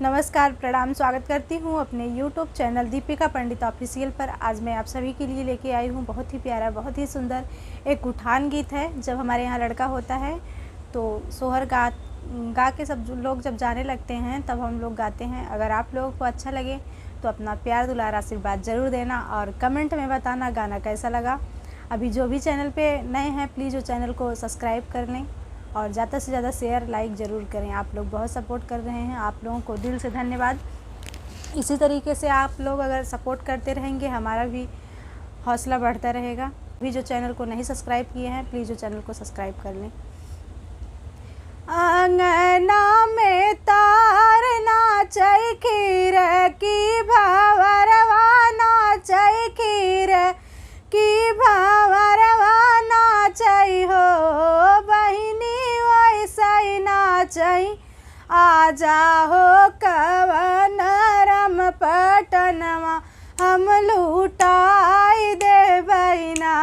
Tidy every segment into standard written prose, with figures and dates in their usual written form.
नमस्कार, प्रणाम। स्वागत करती हूँ अपने YouTube चैनल दीपिका पंडित ऑफिशियल पर। आज मैं आप सभी के लिए लेके आई हूँ बहुत ही प्यारा, बहुत ही सुंदर एक उठान गीत है। जब हमारे यहाँ लड़का होता है तो सोहर गा के सब लोग जब जाने लगते हैं तब हम लोग गाते हैं। अगर आप लोगों को अच्छा लगे तो अपना प्यार दुलार आशीर्वाद ज़रूर देना और कमेंट में बताना गाना कैसा लगा। अभी जो भी चैनल पे नए हैं प्लीज़ वो चैनल को सब्सक्राइब कर लें और ज़्यादा से ज़्यादा शेयर लाइक ज़रूर करें। आप लोग बहुत सपोर्ट कर रहे हैं, आप लोगों को दिल से धन्यवाद। इसी तरीके से आप लोग अगर सपोर्ट करते रहेंगे हमारा भी हौसला बढ़ता रहेगा। अभी जो चैनल को नहीं सब्सक्राइब किए हैं प्लीज़ वो चैनल को सब्सक्राइब कर लें। अंगना में तार नाचै खीर की भावरवा नाचै खीर की भावरवा नाचै हो बहिनी वैसै नाचै आजा हो कवन रम पटनवा हम लूटाई देबै ना।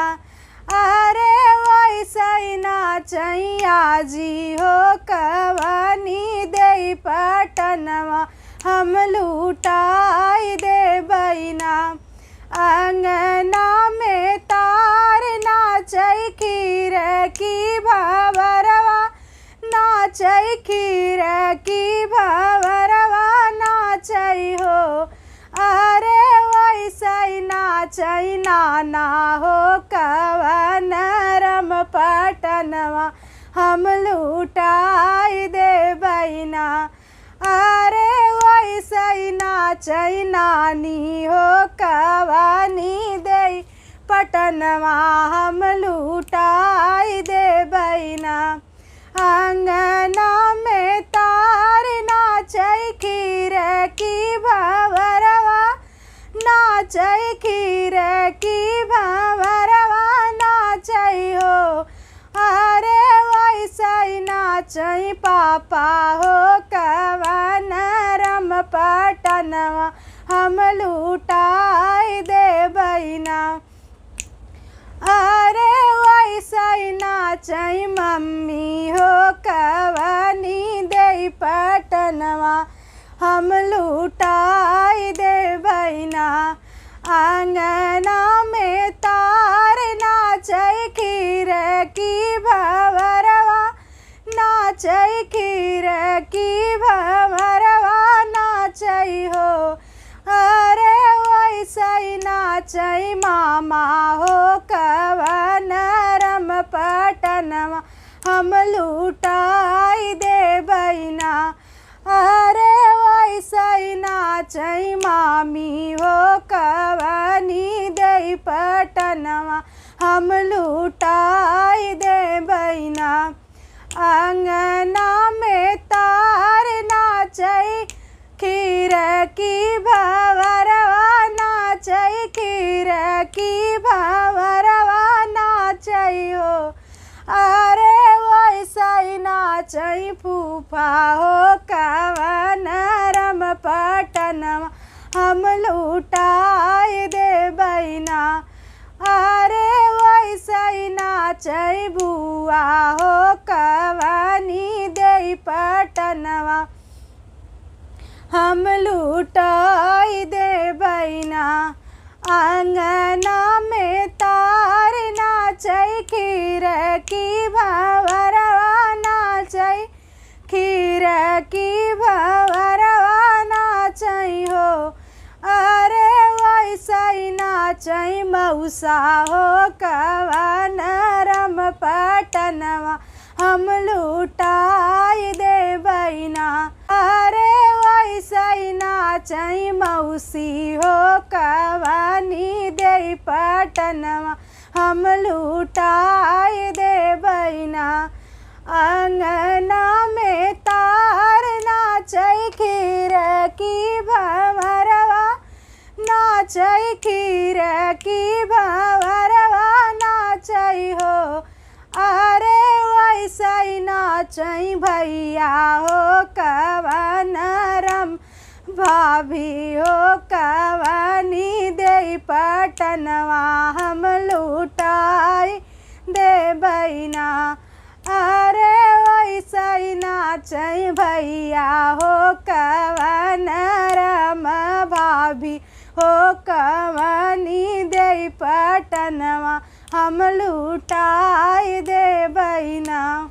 अरे वैसै नाचै आजी हो कवनी दे पटनवा हम लूटाई देबै ना। अंगना में तार नाचै खीर की भावरवा नाचै खीर की भावरवा नाचै हो। अरे वैसै नाचै नाना हो कवन रम पटनवा हम लूटाई देबै ना। अरे वैसै नाचै नानी हो कवनी दे पटनवा हम लूटाई देबै ना। अंगना में तार नाचै खीर की भावरवा नाचै खीर की भावरवा नाचै हो। अरे वैसै नाचै पापा हो कवन रम पटनवा हम लूटाई देबै ना। अरे वैसै नाचै मम्मी हो कवनी दे पटनवा हम लूटाई देबै ना। अंगना में तार नाचै खीर की भावरवा नाचै खीर की भावरवा नाचै हो। अरे वैसै नाचै मामा हो कवन रम पटनवा हम लूटाई देबै ना। अरे वैसै नाचै मामी हो कवनी दे पटनवा हम लूटाई देबै ना। अंगना में तार नाचै खीर की भावरवा नाचै खीर की भावरवा नाचै हो। अरे वैसै नाचै फूफा हो कवन रम पटनवा हम लूटाई देबै ना। अरे वैसै नाचै बुआ हो कवनी दे पटनवा हम लूटाई देबै ना। अंगना में तार नाचै खीर की भावरवा नाचै खीर की भावरवा नाचै हो। अरे वैसै नाचै मौसा हो कवन रम पटनवा हम लूटाई देबै ना। अरे वैसै नाचै मौसी हो कवनी दे पटनवा हम लूटाई देबै ना। अंगना में तार नाचै खीर की भावरवा नाचै खीर की भावरवा नाचै हो। अरे वैसै नाचै भैया हो कवन रम भाभी हो कवनी दे पटनवा हम लूटाई देबै ना। अरे वैसै नाचै भैया हो कवन भाभी हो कवनी दे पटनवा हम लुटाई दे बहिना।